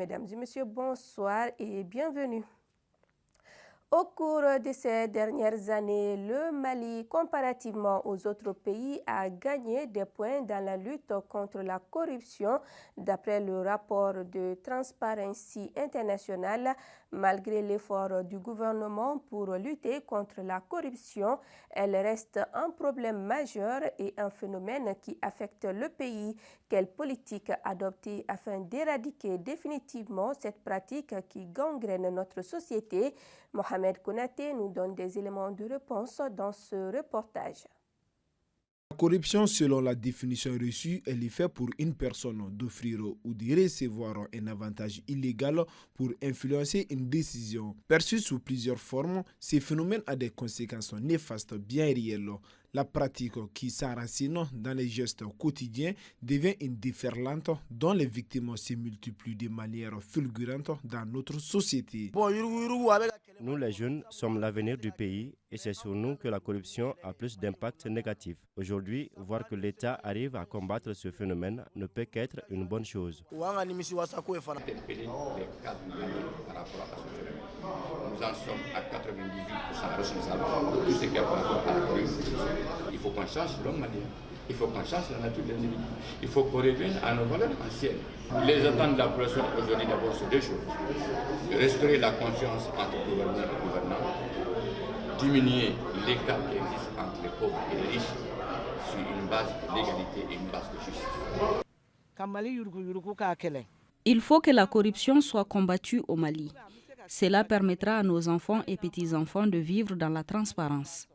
Mesdames et messieurs, bonsoir et bienvenue. Au cours de ces dernières années, le Mali, comparativement aux autres pays, a gagné des points dans la lutte contre la corruption. D'après le rapport de Transparency International, malgré l'effort du gouvernement pour lutter contre la corruption, elle reste un problème majeur et un phénomène qui affecte le pays. Quelle politique adopter afin d'éradiquer définitivement cette pratique qui gangrène notre société? Mohamed Konaté nous donne des éléments de réponse dans ce reportage. La corruption, selon la définition reçue, est l'effet pour une personne d'offrir ou de recevoir un avantage illégal pour influencer une décision. Perçue sous plusieurs formes, ces phénomènes ont des conséquences néfastes bien réelles. La pratique qui s'enracine dans les gestes quotidiens devient une déferlante dont les victimes se multiplient de manière fulgurante dans notre société. Nous les jeunes sommes l'avenir du pays et c'est sur nous que la corruption a plus d'impact négatif. Aujourd'hui, voir que l'État arrive à combattre ce phénomène ne peut qu'être une bonne chose. Nous en sommes à 98% responsables de tout ce qui est par rapport à la corruption. Il faut qu'on change l'homme malien. Il faut qu'on change la nature de l'individu. Il faut qu'on revienne à nos valeurs anciennes. Les attentes de la population aujourd'hui d'abord c'est deux choses. Restaurer la confiance entre gouverneurs et gouvernants, diminuer l'écart qui existe entre les pauvres et les riches sur une base de l'égalité et une base de justice. Il faut que la corruption soit combattue au Mali. Cela permettra à nos enfants et petits-enfants de vivre dans la transparence.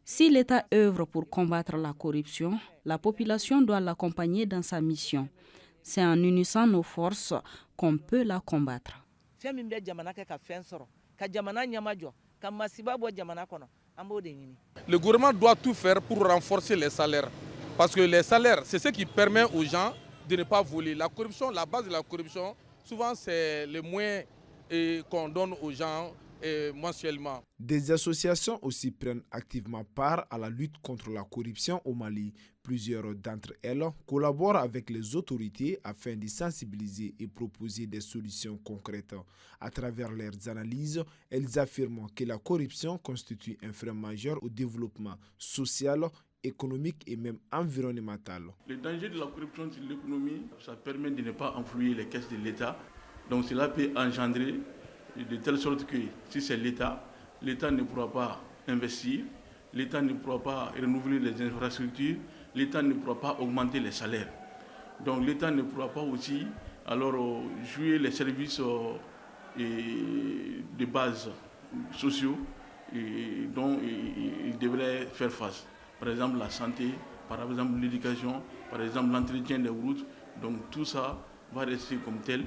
Si l'État œuvre pour combattre la corruption, la population doit l'accompagner dans sa mission. C'est en unissant nos forces qu'on peut la combattre. Le gouvernement doit tout faire pour renforcer les salaires. Parce que les salaires, c'est ce qui permet aux gens de ne pas voler. La corruption, la base de la corruption, souvent c'est le moyen qu'on donne aux gens mensuellement. Des associations aussi prennent activement part à la lutte contre la corruption au Mali. Plusieurs d'entre elles collaborent avec les autorités afin de sensibiliser et proposer des solutions concrètes. À travers leurs analyses, elles affirment que la corruption constitue un frein majeur au développement social, économique et même environnemental. Le danger de la corruption sur l'économie, ça permet de ne pas enflouer les caisses de l'État. Donc cela peut engendrer de telle sorte que si c'est l'État ne pourra pas investir, l'État ne pourra pas renouveler les infrastructures, l'État ne pourra pas augmenter les salaires. Donc l'État ne pourra pas aussi alors jouer les services de base sociaux dont il devrait faire face. Par exemple la santé, par exemple l'éducation, par exemple l'entretien des routes. Donc tout ça va rester comme tel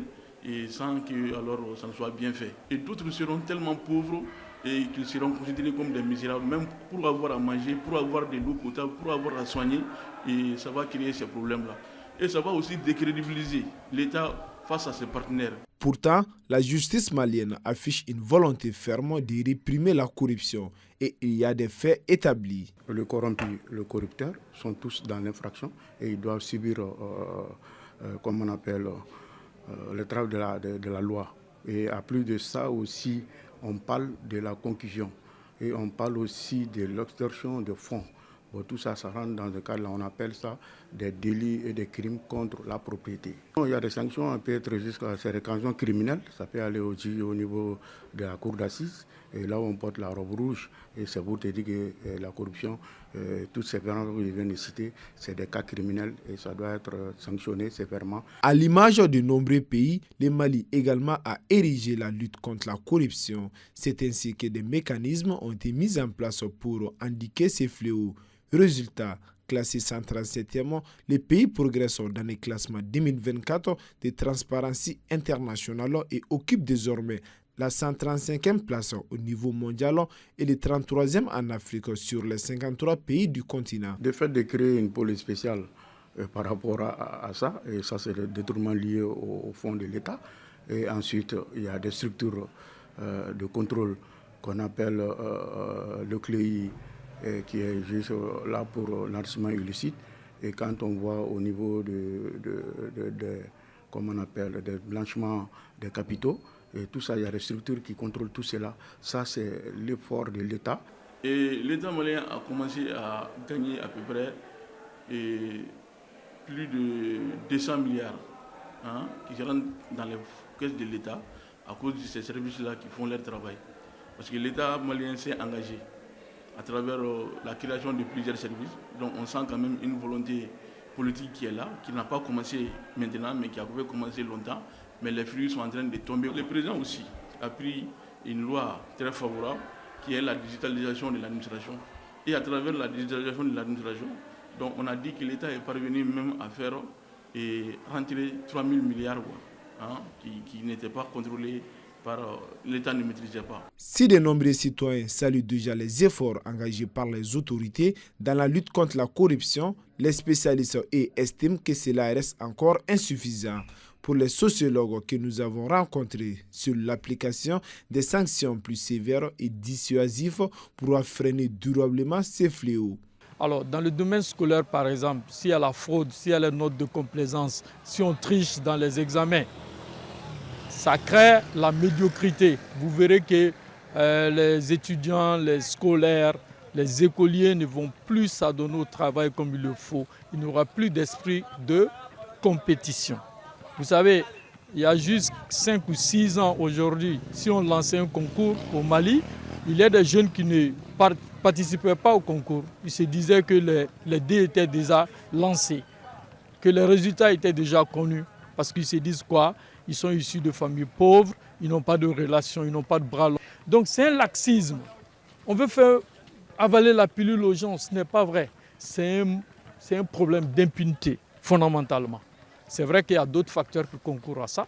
et sans que alors ça ne soit bien fait. Et d'autres seront tellement pauvres et qu'ils seront considérés comme des misérables, même pour avoir à manger, pour avoir de l'eau potable, pour avoir à soigner, et ça va créer ces problèmes-là. Et ça va aussi décrédibiliser l'État face à ses partenaires. Pourtant, la justice malienne affiche une volonté ferme de réprimer la corruption et il y a des faits établis. Le corrompu, le corrupteur sont tous dans l'infraction et ils doivent subir, comme on appelle, le travail de la loi. Et à plus de ça aussi, on parle de la concussion et on parle aussi de l'extorsion de fonds. Bon, tout ça, ça rentre dans le cadre, on appelle ça des délits et des crimes contre la propriété. Il y a des sanctions, on peut être jusqu'à ces sanctions criminelles, ça peut aller aussi au niveau de la cour d'assises, et là où on porte la robe rouge, et c'est pour te dire que la corruption, toutes ces gens que je viens de citer, c'est des cas criminels et ça doit être sanctionné sévèrement. À l'image de nombreux pays, le Mali également a érigé la lutte contre la corruption. C'est ainsi que des mécanismes ont été mis en place pour endiguer ces fléaux. Résultat, classé 137e, le pays progresse dans les classements 2024 de Transparency International et occupe désormais la 135e place au niveau mondial et le 33e en Afrique sur les 53 pays du continent. Le fait de créer une police spéciale par rapport à ça, et ça c'est le détournement lié au fonds de l'État. Et ensuite, il y a des structures de contrôle qu'on appelle le CLEI, qui est juste là pour l'enrichissement illicite. Et quand on voit au niveau comme on appelle, des blanchiments des capitaux. Et tout ça, il y a des structures qui contrôlent tout cela. Ça, c'est l'effort de l'État. Et l'État malien a commencé à gagner à peu près plus de 200 milliards qui rentrent dans les caisses de l'État à cause de ces services-là qui font leur travail. Parce que l'État malien s'est engagé à travers la création de plusieurs services. Donc on sent quand même une volonté politique qui est là, qui n'a pas commencé maintenant, mais qui a commencé longtemps. Mais les fruits sont en train de tomber. Le président aussi a pris une loi très favorable qui est la digitalisation de l'administration. Et à travers la digitalisation de l'administration, donc on a dit que l'État est parvenu même à faire rentrer 3 000 milliards qui n'étaient pas contrôlés par l'État ne maîtrisait pas. Si de nombreux citoyens saluent déjà les efforts engagés par les autorités dans la lutte contre la corruption, les spécialistes estiment que cela reste encore insuffisant. Pour les sociologues que nous avons rencontrés sur l'application des sanctions plus sévères et dissuasives pour freiner durablement ces fléaux. Alors, dans le domaine scolaire, par exemple, s'il y a la fraude, s'il y a les notes de complaisance, si on triche dans les examens, ça crée la médiocrité. Vous verrez que les étudiants, les scolaires, les écoliers ne vont plus s'adonner au travail comme il le faut. Il n'y aura plus d'esprit de compétition. Vous savez, il y a juste 5 ou 6 ans aujourd'hui, si on lançait un concours au Mali, il y a des jeunes qui ne participaient pas au concours. Ils se disaient que les dés étaient déjà lancés, que les résultats étaient déjà connus. Parce qu'ils se disent quoi? Ils sont issus de familles pauvres, ils n'ont pas de relations, ils n'ont pas de bras longs. Donc c'est un laxisme. On veut faire avaler la pilule aux gens, ce n'est pas vrai. C'est un problème d'impunité, fondamentalement. C'est vrai qu'il y a d'autres facteurs qui concourent à ça.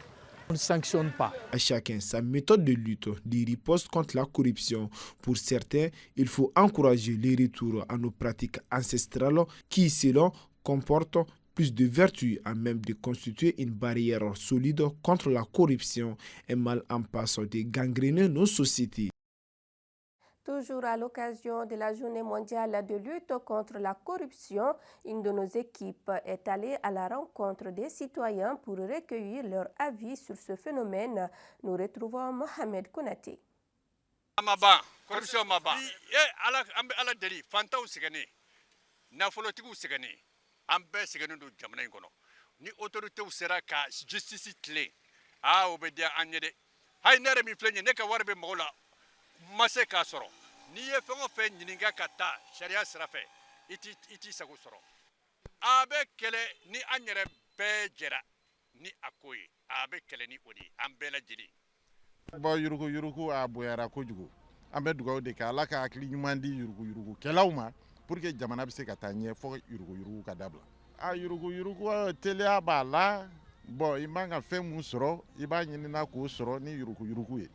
On ne sanctionne pas. À chacun sa méthode de lutte, de riposte contre la corruption. Pour certains, il faut encourager les retours à nos pratiques ancestrales qui, selon, comportent plus de vertus à même de constituer une barrière solide contre la corruption, un mal en passe de gangréner nos sociétés. Toujours à l'occasion de la Journée mondiale de lutte contre la corruption, une de nos équipes est allée à la rencontre des citoyens pour recueillir leur avis sur ce phénomène. Nous retrouvons Mohamed Kounaté. Mase ka sɔrɔ n'i ye fɛn o fɛn ɲininka ka taa sariya sira fɛ i t'i sago sɔrɔ a bɛ kɛlɛ ni an yɛrɛ bɛɛ jɛra ni a ko ye a bɛ kɛlɛ ni o de ye an bɛɛ lajɛlen. Bɔ yurugu a bonyara kojugu an bɛ dugawu de kɛ ala ka hakili ɲuman di yurugu kɛlaw ma pour que jamana bɛ se ka taa ɲɛ fɔ yurugu ka dabila. A yurugu teliya b'a la bon i man ka fɛn mun sɔrɔ i b'a ɲinina k'o sɔrɔ ni yurugu ye.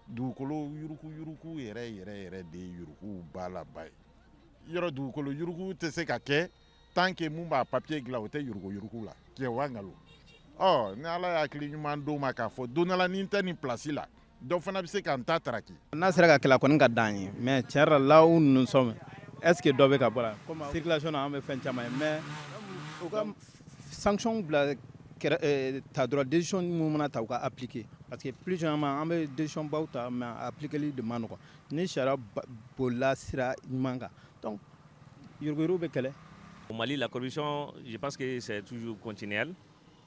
Dugukolo yurugu yɛrɛ de ye yurugu b'a la ba ye yɔrɔ dugukolo yurugu tɛ se ka kɛ tant que mun b'a papier dilan o tɛ yurugu la kɛ wa nkalon ni ala y'a hakili ɲuman d'o ma k'a fɔ don dɔ la ni n tɛ nin place la dɔ fana bɛ se ka n ta taraki. N'a sera ka kɛlɛ kɔni ka d'an ye mais tiɲɛ yɛrɛ la là où nous sommes est ce que dɔ bɛ ka bɔ la comme circulation na an bɛ fɛn caman ye mais u ka sanction bila ta dɔrɔn décision mun mana ta u ka appliquer parce que plus généralement an bɛ décision baw ta mais appliquer de man nɔgɔn ni sariya bolila sira ɲuman kan donc yurugu bɛ kɛlɛ. Au Mali, la corruption, je pense que c'est toujours continuel,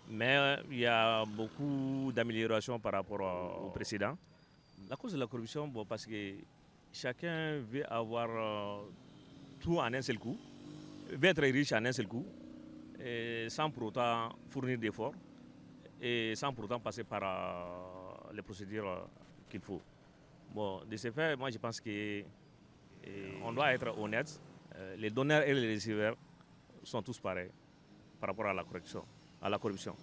mais il y a beaucoup d'améliorations par rapport au précédent. La cause de la corruption, bon, parce que chacun veut avoir tout en un seul coup, veut être riche en un seul coup, et sans pour autant fournir d'efforts et sans pour autant passer par les procédures qu'il faut. Bon, de ce fait, moi je pense qu'on doit être honnête. Les donneurs et les receveurs sont tous pareils par rapport à la corruption.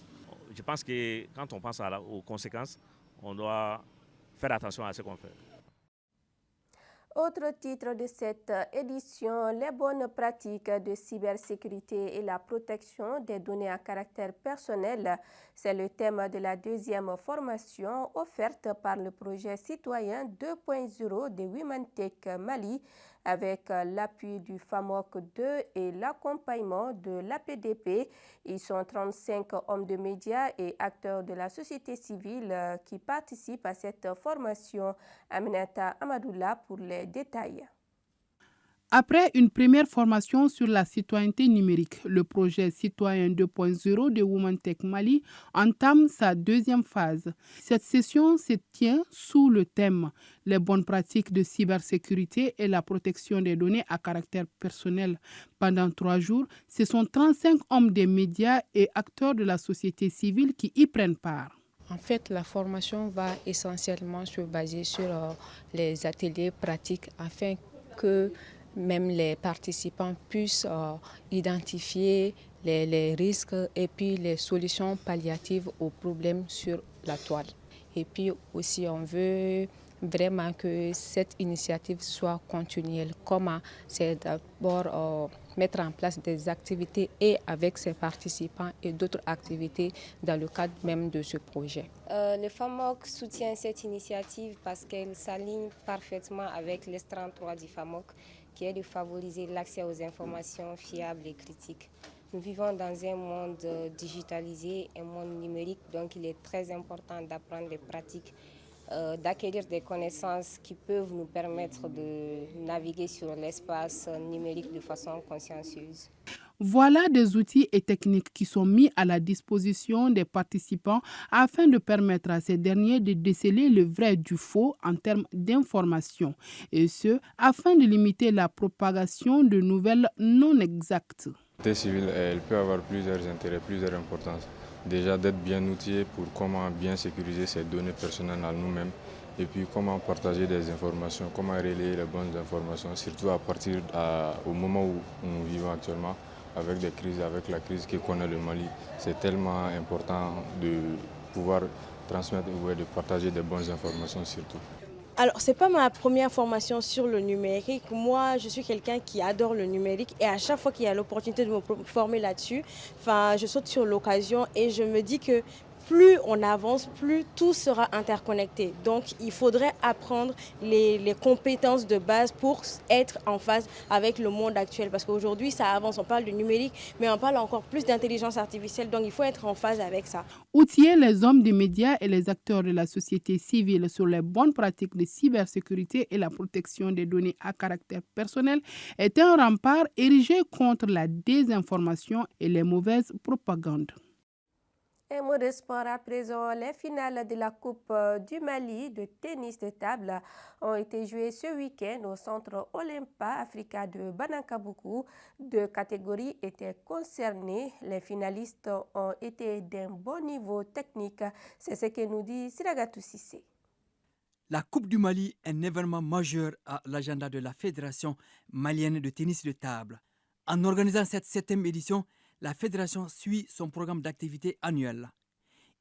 Je pense que quand on pense aux conséquences, on doit faire attention à ce qu'on fait. Autre titre de cette édition, les bonnes pratiques de cybersécurité et la protection des données à caractère personnel. C'est le thème de la deuxième formation offerte par le projet citoyen 2.0 de Women Tech Mali. avec l'appui du FAMOC 2 et l'accompagnement de l'APDP. Ils sont 35 hommes de médias et acteurs de la société civile qui participent à cette formation. Aminata Amadoula pour les détails. Après une première formation sur la citoyenneté numérique, le projet Citoyen 2.0 de Women Tech Mali entame sa deuxième phase. Cette session se tient sous le thème « Les bonnes pratiques de cybersécurité et la protection des données à caractère personnel ». Pendant 3 jours, ce sont 35 hommes des médias et acteurs de la société civile qui y prennent part. En fait, la formation va essentiellement se baser sur les ateliers pratiques afin que même les participants puissent identifier les risques et puis les solutions palliatives aux problèmes sur la toile. Et puis aussi, on veut vraiment que cette initiative soit continuelle. Comment? C'est d'abord mettre en place des activités et avec ses participants et d'autres activités dans le cadre même de ce projet. Le FAMOC soutient cette initiative parce qu'elle s'aligne parfaitement avec les 33 du FAMOC, qui est de favoriser l'accès aux informations fiables et critiques. Nous vivons dans un monde digitalisé, un monde numérique, donc il est très important d'apprendre des pratiques, d'acquérir des connaissances qui peuvent nous permettre de naviguer sur l'espace numérique de façon consciencieuse. Voilà des outils et techniques qui sont mis à la disposition des participants afin de permettre à ces derniers de déceler le vrai du faux en termes d'information, et ce, afin de limiter la propagation de nouvelles non exactes. La société civile, elle peut avoir plusieurs intérêts, plusieurs importances. Déjà d'être bien outillé pour comment bien sécuriser ses données personnelles à nous-mêmes, et puis comment partager des informations, comment relayer les bonnes informations, surtout à partir au moment où nous vivons actuellement, avec des crises, avec la crise que connaît le Mali. C'est tellement important de pouvoir transmettre ou de partager des bonnes informations surtout. Alors, ce n'est pas ma première formation sur le numérique. Moi, je suis quelqu'un qui adore le numérique et à chaque fois qu'il y a l'opportunité de me former là-dessus, je saute sur l'occasion et je me dis que plus on avance, plus tout sera interconnecté. Donc, il faudrait apprendre les compétences de base pour être en phase avec le monde actuel. Parce qu'aujourd'hui, ça avance. On parle de numérique, mais on parle encore plus d'intelligence artificielle. Donc, il faut être en phase avec ça. Outiller les hommes des médias et les acteurs de la société civile sur les bonnes pratiques de cybersécurité et la protection des données à caractère personnel est un rempart érigé contre la désinformation et les mauvaises propagandes. Un mot de sport à présent. Les finales de la Coupe du Mali de tennis de table ont été jouées ce week-end au centre Olympa Africa de Banankabuku. 2 catégories étaient concernées. Les finalistes ont été d'un bon niveau technique. C'est ce que nous dit Siragatou Sissé. La Coupe du Mali est un événement majeur à l'agenda de la Fédération malienne de tennis de table. En organisant cette 7e édition, la fédération suit son programme d'activité annuel.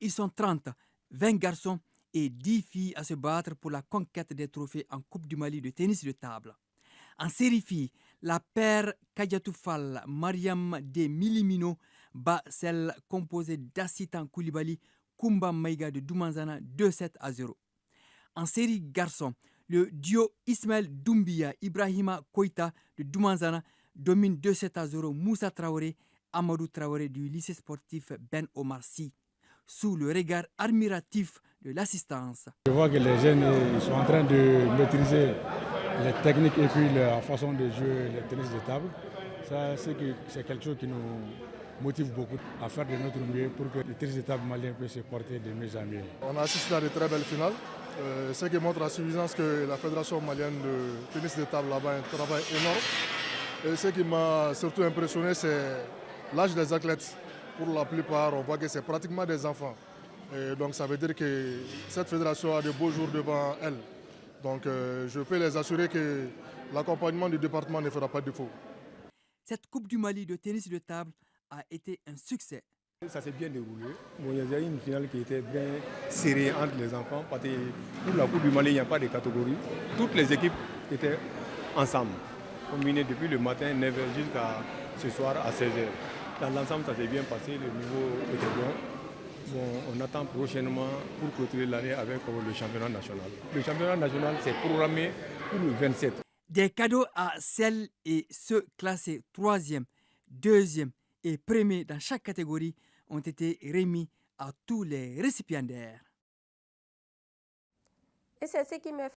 Ils sont 30, 20 garçons et 10 filles à se battre pour la conquête des trophées en Coupe du Mali de tennis de table. En série filles, la paire Kadiatou Fall Mariam de Milimino bat celle composée d'Assitan Koulibaly Kumba Maïga de Doumanzana 2-7-0. En série garçons, le duo Ismaël Doumbia Ibrahima Koïta de Doumanzana domine 2-7-0 Moussa Traoré Amadou Traoré du lycée sportif Ben Omar Sy, sous le regard admiratif de l'assistance. Je vois que les jeunes sont en train de maîtriser les techniques et puis la façon de jouer le tennis de table. Ça, c'est quelque chose qui nous motive beaucoup à faire de notre mieux pour que le tennis de table malien puisse se porter de mieux en mieux. On a assisté à de très belles finales, ce qui montre à suffisance que la Fédération malienne de tennis de table là-bas a un travail énorme. Et ce qui m'a surtout impressionné, c'est l'âge des athlètes. Pour la plupart, on voit que c'est pratiquement des enfants. Et donc ça veut dire que cette fédération a de beaux jours devant elle. Donc je peux les assurer que l'accompagnement du département ne fera pas de défaut. Cette Coupe du Mali de tennis de table a été un succès. Ça s'est bien déroulé. Bon, il y a eu une finale qui était bien serrée entre les enfants. Parce que pour la Coupe du Mali, il n'y a pas de catégorie. Toutes les équipes étaient ensemble, combinées depuis le matin 9h jusqu'à ce soir à 16h. Dans l'ensemble, ça s'est bien passé, le niveau était bon. On attend prochainement pour clôturer l'année avec le championnat national. Le championnat national, c'est programmé pour le 27. Des cadeaux à celles et ceux classés 3e, 2e et 1er dans chaque catégorie ont été remis à tous les récipiendaires. Et c'est ce qui met